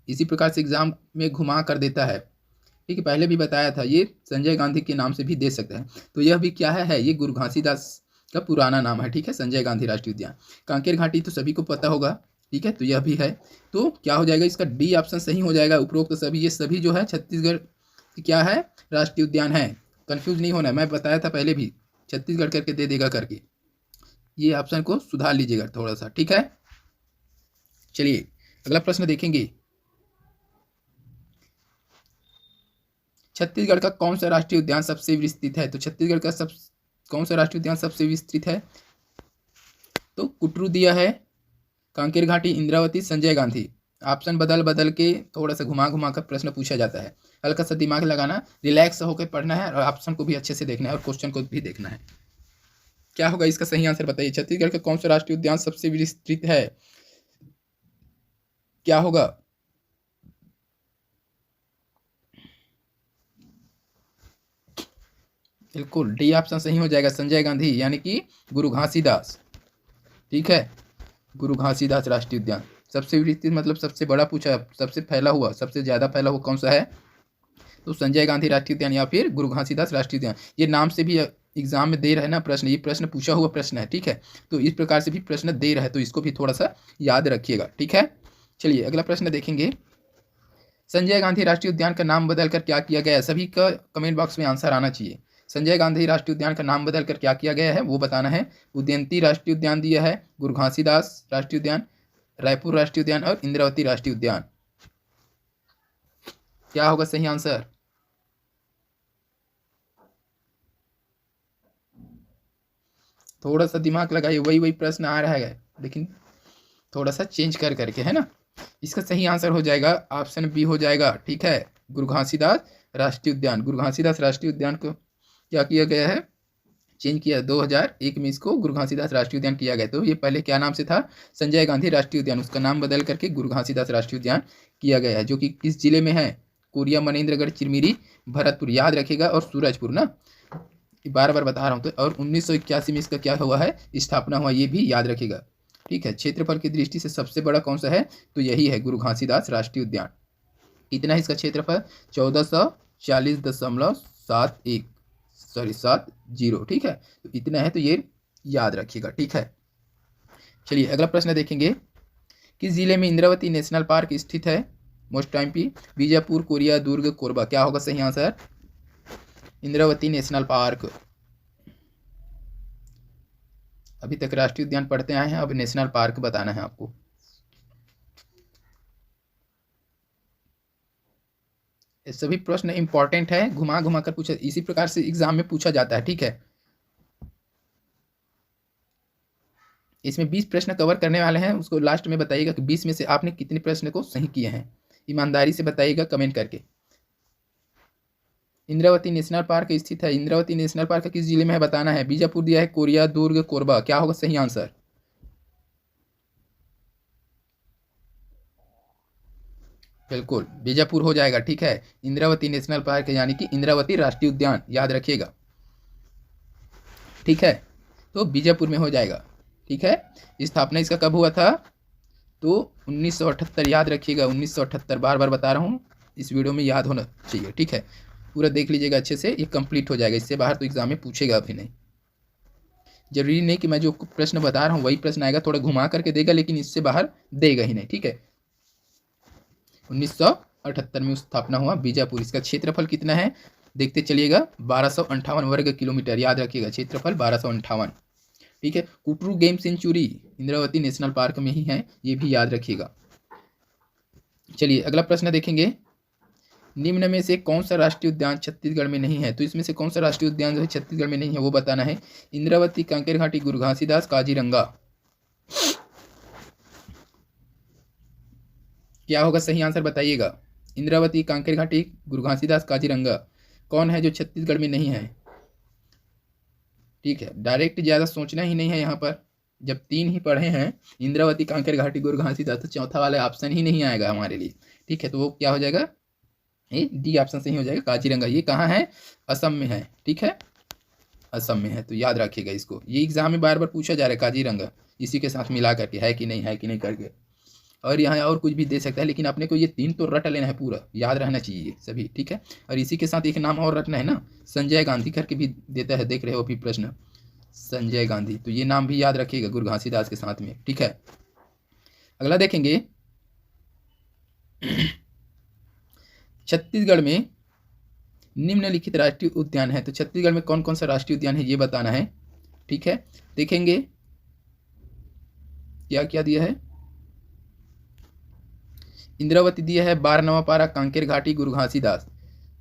इसी प्रकार से एग्जाम में घुमा कर देता है, ठीक है, पहले भी बताया था, ये संजय गांधी के नाम से भी दे सकते हैं। तो यह भी क्या है ये गुरु घासीदास का पुराना नाम है, ठीक है, संजय गांधी राष्ट्रीय उद्यान। कांकेर घाटी तो सभी को पता होगा, ठीक है, तो यह भी है। तो क्या हो जाएगा इसका? डी ऑप्शन सही हो जाएगा। उपरोक्त तो सभी, ये सभी जो है छत्तीसगढ़ क्या है, राष्ट्रीय उद्यान है। कंफ्यूज नहीं होना है, मैं बताया था पहले भी, छत्तीसगढ़ करके दे देगा करके, ये ऑप्शन को सुधार लीजिएगा थोड़ा सा, ठीक है। चलिए अगला प्रश्न देखेंगे। छत्तीसगढ़ का कौन सा राष्ट्रीय उद्यान सबसे विस्तृत है? तो छत्तीसगढ़ का कौन सा राष्ट्रीय उद्यान सबसे विस्तृत है? तो कुटरू दिया है, कांकेर घाटी, इंद्रावती, संजय गांधी। ऑप्शन बदल बदल के थोड़ा सा घुमा घुमा कर प्रश्न पूछा जाता है। हल्का सा दिमाग लगाना, रिलैक्स होकर पढ़ना है और ऑप्शन को भी अच्छे से देखना है और क्वेश्चन को भी देखना है। क्या होगा इसका सही आंसर बताइए। छत्तीसगढ़ का कौन सा राष्ट्रीय उद्यान सबसे विस्तृत है? क्या होगा? बिल्कुल डी ऑप्शन सही हो जाएगा, संजय गांधी, यानी कि गुरु घासीदास, ठीक है, गुरु घासीदास राष्ट्रीय उद्यान। सबसे विस्तृत मतलब सबसे बड़ा पूछा, सबसे फैला हुआ, सबसे ज़्यादा फैला हुआ कौन सा है? तो संजय गांधी राष्ट्रीय उद्यान या फिर गुरु घासीदास राष्ट्रीय उद्यान। ये नाम से भी एग्जाम में दे रहे हैं ना प्रश्न, ये प्रश्न पूछा हुआ प्रश्न है, ठीक है, तो इस प्रकार से भी प्रश्न दे रहा है, तो इसको भी थोड़ा सा याद रखिएगा, ठीक है। चलिए अगला प्रश्न देखेंगे। संजय गांधी राष्ट्रीय उद्यान का नाम बदलकर क्या किया गया है? सभी का कमेंट बॉक्स में आंसर आना चाहिए। संजय गांधी राष्ट्रीय उद्यान का नाम बदलकर क्या किया गया है वो बताना है। उदयंती राष्ट्रीय उद्यान दिया है, गुरु घासीदास राष्ट्रीय उद्यान, रायपुर राष्ट्रीय उद्यान और इंद्रावती राष्ट्रीय उद्यान। क्या होगा सही आंसर? थोड़ा सा दिमाग लगाइए, वही वही प्रश्न आ रहा है लेकिन थोड़ा सा चेंज कर करके, है ना। इसका सही आंसर हो जाएगा ऑप्शन बी हो जाएगा, ठीक है, गुरु घासीदास राष्ट्रीय उद्यान। गुरु घासीदास राष्ट्रीय उद्यान को क्या किया गया है? चेंज किया, 2001 में इसको गुरु घासीदास राष्ट्रीय उद्यान किया गया। तो ये पहले क्या नाम से था? संजय गांधी राष्ट्रीय उद्यान, उसका नाम बदल करके गुरु घासीदास राष्ट्रीय उद्यान किया गया है, जो कि किस जिले में है? कोरिया, मनेन्द्रगढ़, चिरमिरी, भरतपुर, याद रखिएगा, और सूरजपुर ना, बार बार बता रहा हूँ। तो और 1981 में इसका क्या हुआ है? स्थापना हुआ, ये भी याद रखिएगा, ठीक है। क्षेत्रफल की दृष्टि से सबसे बड़ा कौन सा है? तो यही है गुरु घासीदास राष्ट्रीय उद्यान। कितना है इसका क्षेत्रफल? 1440.70, ठीक है, तो इतना है, तो ये याद रखिएगा, ठीक है। चलिए अगला प्रश्न देखेंगे। किस जिले में इंद्रावती नेशनल पार्क स्थित है? मोस्ट टाइम पी, बीजापुर, कोरिया, दुर्ग, कोरबा। क्या होगा सही आंसर? Indravati national park. अभी तक राष्ट्रीय उद्यान पढ़ते आए हैं, अब नेशनल पार्क बताना है आपको। सभी प्रश्न इंपॉर्टेंट है, घुमा घुमा कर पूछा, इसी प्रकार से एग्जाम में पूछा जाता है, ठीक है। इसमें 20 प्रश्न कवर करने वाले हैं, उसको लास्ट में बताइएगा कि 20 में से आपने कितने प्रश्न को सही किए हैं, ईमानदारी से बताइएगा कमेंट करके। इंद्रावती नेशनल पार्क स्थित है, इंद्रावती नेशनल पार्क किस जिले में है बताना है। बीजापुर दिया है, कोरिया, दुर्ग, कोरबा। क्या होगा सही आंसर? बिल्कुल बीजापुर हो जाएगा, ठीक है। इंद्रावती नेशनल पार्क यानी कि इंद्रावती राष्ट्रीय उद्यान, याद रखिएगा, ठीक है, तो बीजापुर में हो जाएगा, ठीक है। स्थापना इसका कब हुआ था? तो 1978, याद रखिएगा, 1978, बार बार बता रहा हूँ, इस वीडियो में याद होना चाहिए, ठीक है। पूरा देख लीजिएगा अच्छे से, ये कंप्लीट हो जाएगा, इससे बाहर तो एग्जाम में पूछेगा अभी नहीं। जरूरी नहीं कि मैं जो प्रश्न बता रहा हूँ वही प्रश्न आएगा, थोड़ा घुमा करके देगा, लेकिन इससे बाहर देगा ही नहीं, ठीक है। 1978 में स्थापना हुआ बीजापुर। इसका क्षेत्रफल कितना है देखते चलिएगा, 1258 वर्ग किलोमीटर, याद रखिएगा, क्षेत्रफल 1258, ठीक है। Kutru game sanctuary Indravati national park में ही है, ये भी याद रखिएगा। चलिए अगला प्रश्न देखेंगे। निम्न में से कौन सा राष्ट्रीय उद्यान छत्तीसगढ़ में नहीं है? तो इसमें से कौन सा राष्ट्रीय उद्यान जो है छत्तीसगढ़ में नहीं है वो बताना है। इंद्रावती, कांकेर घाटी, गुरु घासीदास, काजीरंगा। क्या होगा सही आंसर बताइएगा। इंद्रावती, कांकेर घाटी, गुरु घासीदास, काजीरंगा, कौन है जो छत्तीसगढ़ में नहीं है? ठीक है, डायरेक्ट ज़्यादा सोचना ही नहीं है यहाँ पर। जब 3 ही पढ़े हैं, इंद्रावती, कांकेर घाटी, गुरु घासीदास, तो चौथा वाला ऑप्शन ही नहीं आएगा हमारे लिए, ठीक है। तो वो क्या हो जाएगा? ये डी ऑप्शन सही हो जाएगा काजीरंगा। ये कहाँ है? असम में है, ठीक है, असम में है, तो याद रखिएगा इसको। ये एग्जाम में बार बार पूछा जा रहा है काजीरंगा इसी के साथ मिला करके, है कि नहीं करके। और यहाँ और कुछ भी दे सकता है, लेकिन अपने को ये 3 तो रट लेना है, पूरा याद रहना चाहिए सभी, ठीक है। और इसी के साथ एक नाम और रटना है ना, संजय गांधी करके भी देता है, देख रहे हो अभी प्रश्न, संजय गांधी, तो ये नाम भी याद रखिएगा गुरु घासीदास के साथ में, ठीक है। अगला देखेंगे छत्तीसगढ़ में निम्नलिखित राष्ट्रीय उद्यान है, तो छत्तीसगढ़ में कौन कौन सा राष्ट्रीय उद्यान है ये बताना है, ठीक है। देखेंगे क्या क्या दिया है। इंद्रावती दिया है, बारनवापारा, कांकेर घाटी, गुरु घासीदास।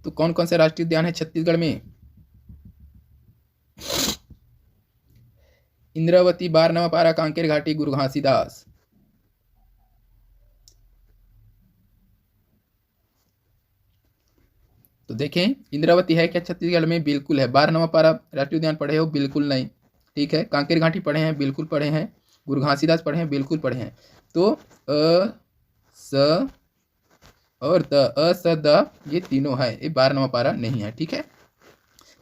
तो कौन कौन सा राष्ट्रीय उद्यान है छत्तीसगढ़ में? इंद्रावती, बारनवापारा, कांकेर घाटी, गुरु घासीदास। तो देखें इंद्रावती है क्या छत्तीसगढ़ में? बिल्कुल है। बारनवापारा राष्ट्रीय उद्यान पढ़े हो? बिल्कुल नहीं, ठीक है। कांकेर घाटी पढ़े हैं? बिल्कुल पढ़े हैं। गुरु घासीदास पढ़े हैं? बिल्कुल पढ़े हैं। तो स और स द ये तीनों है, ये बारनवापारा नहीं है, ठीक है।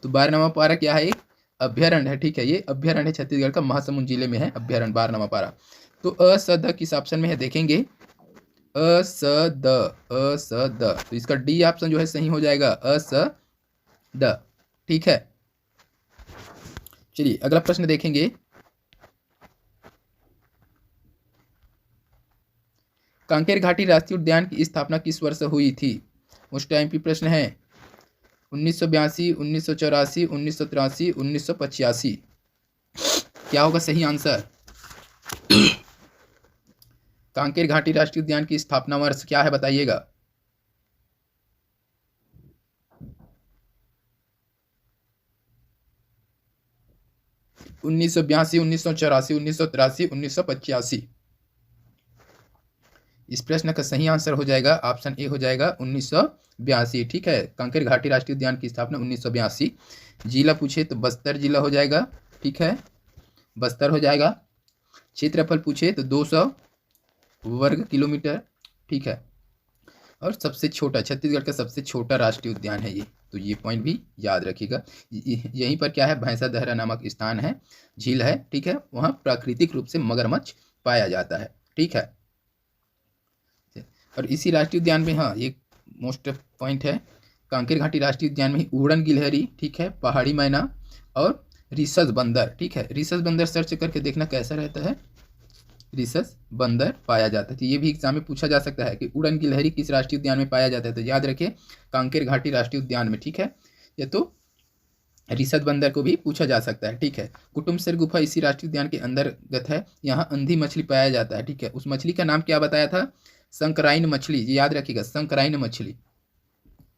तो बारनवापारा क्या है? एक अभ्यारण्य है, ठीक है। ये अभ्यारण्य है, छत्तीसगढ़ का महासमुंद जिले में है अभ्यारण्य बारनवापारा। तो स द किस ऑप्शन में है देखेंगे, अस द, तो इसका डी ऑप्शन जो है सही हो जाएगा, अस द, ठीक है। चलिए अगला प्रश्न देखेंगे। कांकेर घाटी राष्ट्रीय उद्यान की स्थापना किस वर्ष हुई थी? मोस्ट एमपी प्रश्न है। 1982, 1984, 1983, 1985। क्या होगा सही आंसर? कांकेर घाटी राष्ट्रीय उद्यान की स्थापना वर्ष क्या है बताइएगा। उन्नीस सौ बयासी, 1984, 1983, 1985। इस प्रश्न का सही आंसर हो जाएगा ऑप्शन ए हो जाएगा 1982, ठीक है। कांकेर घाटी राष्ट्रीय उद्यान की स्थापना 1982। जिला पूछे तो बस्तर जिला हो जाएगा, ठीक है, बस्तर हो जाएगा। क्षेत्रफल पूछे तो 200 वर्ग किलोमीटर, ठीक है। और सबसे छोटा, छत्तीसगढ़ का सबसे छोटा राष्ट्रीय उद्यान है ये, तो ये पॉइंट भी याद रखिएगा। यहीं पर क्या है, भैंसा दहरा नामक स्थान है, झील है, ठीक है। वहाँ प्राकृतिक रूप से मगरमच्छ पाया जाता है, ठीक है। और इसी राष्ट्रीय उद्यान में, हाँ ये मोस्ट पॉइंट है, कांकेर घाटी राष्ट्रीय उद्यान में उड़न गिलहरी, ठीक है, पहाड़ी मैना और रिसस बंदर, ठीक है। रिसस बंदर सर्च करके देखना कैसा रहता है, रिसस बंदर पाया जाता है। तो ये भी एग्जाम में पूछा जा सकता है कि उड़न गिलहरी किस राष्ट्रीय उद्यान में पाया जाता है, तो याद रखिए कांकेर घाटी राष्ट्रीय उद्यान में, ठीक है। या तो रिसस बंदर को भी पूछा जा सकता है, ठीक है। कुटुम्बसर गुफा इसी राष्ट्रीय उद्यान के अंतर्गत है, यहाँ अंधी मछली पाया जाता है, ठीक है। उस मछली का नाम क्या बताया था? संकराइन मछली, ये याद रखिएगा, संकराइन मछली,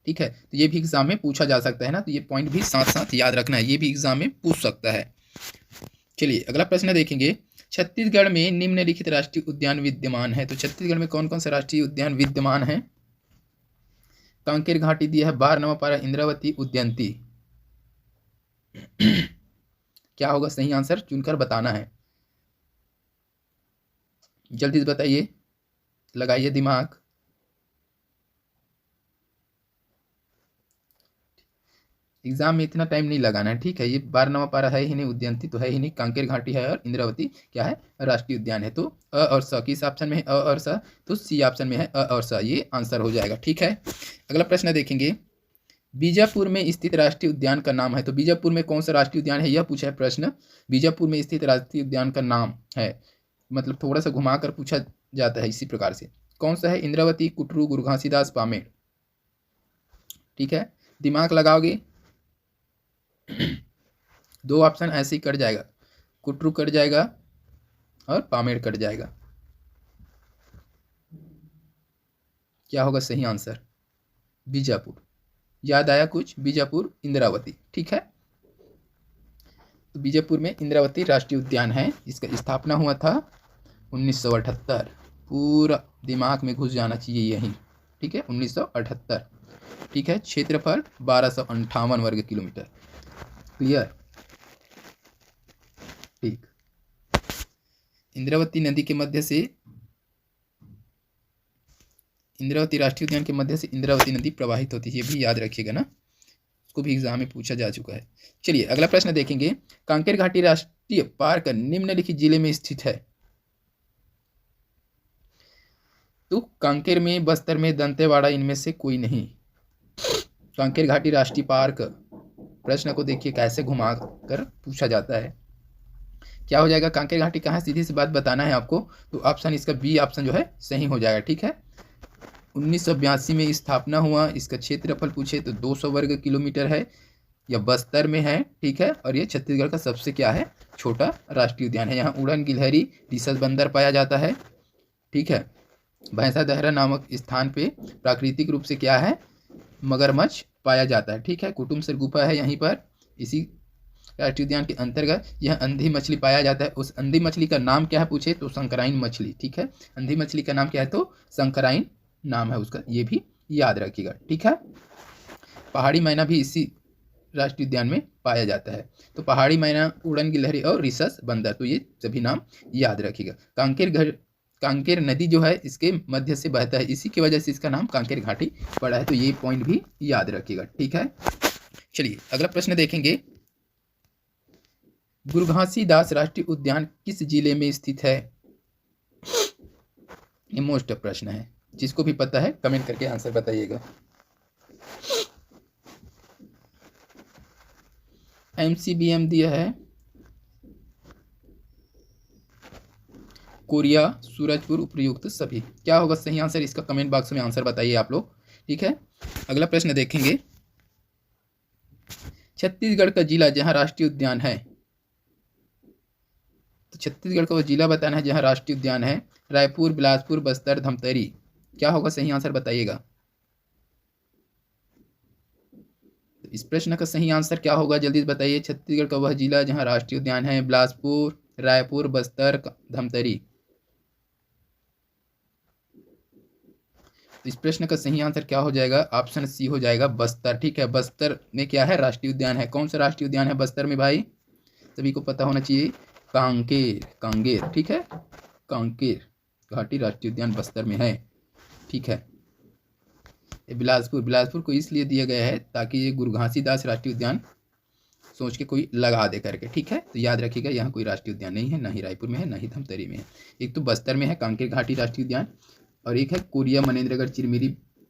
ठीक है। तो ये भी एग्जाम में पूछा जा सकता है ना, तो ये पॉइंट भी साथ साथ याद रखना है, ये भी एग्जाम में पूछ सकता है। चलिए अगला प्रश्न देखेंगे। छत्तीसगढ़ में निम्नलिखित राष्ट्रीय उद्यान विद्यमान है, तो छत्तीसगढ़ में कौन कौन सा राष्ट्रीय उद्यान विद्यमान है? कांकेर घाटी दिया है, बारनवापारा, इंद्रावती, उदयंती। क्या होगा सही आंसर, चुनकर बताना है, जल्दी से बताइए, लगाइए दिमाग। एग्जाम में इतना टाइम नहीं लगाना है, ठीक है। ये बारनवापारा है ही नहीं, उदयंती तो है ही नहीं, कांकेर घाटी है और इंद्रावती क्या है, राष्ट्रीय उद्यान है। तो अ और स किस ऑप्शन में है? अ और स, तो सी ऑप्शन में है अ और स, ये आंसर हो जाएगा, ठीक है। अगला प्रश्न देखेंगे। बीजापुर में स्थित राष्ट्रीय उद्यान का नाम है, तो बीजापुर में कौन सा राष्ट्रीय उद्यान है, यह पूछा है प्रश्न। बीजापुर में स्थित राष्ट्रीय उद्यान का नाम है, मतलब थोड़ा सा घुमा कर पूछा जाता है इसी प्रकार से। कौन सा है? इंद्रावती, कुटरू, गुरु घासीदास, पामेड़, ठीक है। दिमाग लगाओगे, दो ऑप्शन ऐसे ही कट जाएगा, कुटरू कट जाएगा और पामेड़ कट जाएगा। क्या होगा सही आंसर? बीजापुर। याद आया कुछ? बीजापुर, इंद्रावती, ठीक है। तो बीजापुर में इंद्रावती राष्ट्रीय उद्यान है, इसका स्थापना हुआ था 1978। पूरा दिमाग में घुस जाना चाहिए यही, ठीक है, 1978, ठीक है। क्षेत्रफल 1258 वर्ग किलोमीटर, क्लियर, ठीक। इंद्रावती नदी के मध्य से इंद्रावती राष्ट्रीय उद्यान के मध्य से इंद्रावती नदी प्रवाहित होती है, ये भी याद रखिएगा ना, उसको भी एग्जाम में पूछा जा चुका है। चलिए अगला प्रश्न देखेंगे। कांकेर घाटी राष्ट्रीय पार्क निम्नलिखित जिले में स्थित है। तो कांकेर में, बस्तर में, दंतेवाड़ा, इनमें से कोई नहीं। कांकेर घाटी राष्ट्रीय पार्क, प्रश्न को देखिए कैसे घुमा कर पूछा जाता है। क्या हो जाएगा, कांकेर घाटी कहाँ, सीधी सी बात बताना है आपको, तो ऑप्शन इसका बी ऑप्शन जो है सही हो जाएगा। ठीक है, 1982 में स्थापना हुआ। इसका क्षेत्रफल पूछे तो 200 वर्ग किलोमीटर है, यह बस्तर में है। ठीक है, और ये छत्तीसगढ़ का सबसे क्या है, छोटा राष्ट्रीय उद्यान है। यहाँ उड़न, गिलहरी, रिसस बंदर पाया जाता है। ठीक है, भैंसा दहरा नामक स्थान पे प्राकृतिक रूप से क्या है, मगरमच्छ पाया जाता है। ठीक है, कुटुम्बसर गुफा है यहीं पर, इसी राष्ट्रीय उद्यान के अंतर्गत। यह अंधी मछली पाया जाता है। उस अंधी मछली का नाम क्या है पूछे तो शंकराइन मछली। ठीक है, अंधी मछली का नाम क्या है तो शंकराइन नाम है उसका, ये भी याद रखिएगा। ठीक है, पहाड़ी मैना भी इसी राष्ट्रीय उद्यान में पाया जाता है। तो पहाड़ी मैना, उड़न, गिलहरी और रिसस बंदर, तो ये सभी नाम याद रखिएगा। कांकेर नदी जो है इसके मध्य से बहता है, इसी की वजह से इसका नाम कांकेर घाटी पड़ा है, तो ये पॉइंट भी याद रखिएगा। ठीक है, चलिए अगला प्रश्न देखेंगे। गुरु घासीदास राष्ट्रीय उद्यान किस जिले में स्थित है। ये मोस्ट प्रश्न है, जिसको भी पता है कमेंट करके आंसर बताइएगा। MCBM दिया है कोरिया, सूरजपुर, उपयुक्त सभी। क्या होगा सही आंसर, इसका कमेंट बॉक्स में आंसर बताइए आप लोग। ठीक है, अगला प्रश्न देखेंगे। छत्तीसगढ़ का जिला जहां राष्ट्रीय उद्यान है, तो छत्तीसगढ़ का वो जिला बताना है जहां राष्ट्रीय उद्यान है। रायपुर, बिलासपुर, बस्तर, धमतरी। क्या होगा सही आंसर बताइएगा। तो इस प्रश्न का सही आंसर क्या होगा जल्दी से बताइए। छत्तीसगढ़ का वह जिला जहां राष्ट्रीय उद्यान है, बिलासपुर, रायपुर, बस्तर, धमतरी। तो इस प्रश्न का सही आंसर क्या हो जाएगा, ऑप्शन सी हो जाएगा, बस्तर। ठीक है, बस्तर में क्या है, राष्ट्रीय उद्यान है। कौन सा राष्ट्रीय उद्यान है बस्तर में भाई, सभी को पता होना चाहिए, कांकेर। ठीक है, कांकेर घाटी राष्ट्रीय उद्यान बस्तर में है। ठीक है, बिलासपुर को इसलिए दिया गया है ताकि ये गुरु घासीदास राष्ट्रीय उद्यान सोच के कोई लगा दे करके। ठीक है, तो याद रखिएगा यहाँ कोई राष्ट्रीय उद्यान नहीं है, ना ही रायपुर में है, ना ही धमतरी में है। एक तो बस्तर में है कांकेर घाटी राष्ट्रीय उद्यान, और एक है कोरिया, मनेन्द्रगढ़, चिरमिरी,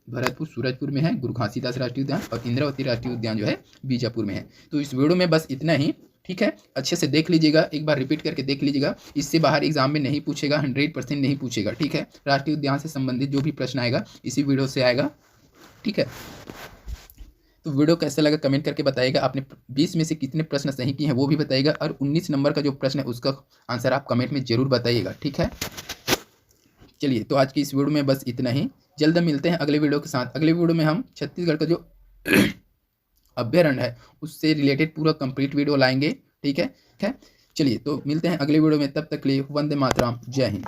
भरतपुर, सूरजपुर में है गुरु घासीदास राष्ट्रीय उद्यान, और इंद्रावती राष्ट्रीय उद्यान जो है बीजापुर में है। तो इस वीडियो में बस इतना ही। ठीक है, अच्छे से देख लीजिएगा, एक बार रिपीट करके देख लीजिएगा, इससे बाहर एग्जाम में नहीं पूछेगा, 100% नहीं पूछेगा। ठीक है, राष्ट्रीय उद्यान से संबंधित जो भी प्रश्न आएगा इसी वीडियो से आएगा। ठीक है, तो वीडियो कैसा लगा कमेंट करके बताइएगा। आपने 20 में से कितने प्रश्न सही किए हैं वो भी बताइएगा, और 19 नंबर का जो प्रश्न है उसका आंसर आप कमेंट में जरूर बताइएगा। ठीक है, चलिए तो आज की इस वीडियो में बस इतना ही। जल्द मिलते हैं अगले वीडियो के साथ। अगले वीडियो में हम छत्तीसगढ़ का जो अभ्यारण्य है उससे रिलेटेड पूरा कंप्लीट वीडियो लाएंगे। ठीक है, चलिए तो मिलते हैं अगले वीडियो में, तब तक के लिए वंदे मातरम, जय हिंद।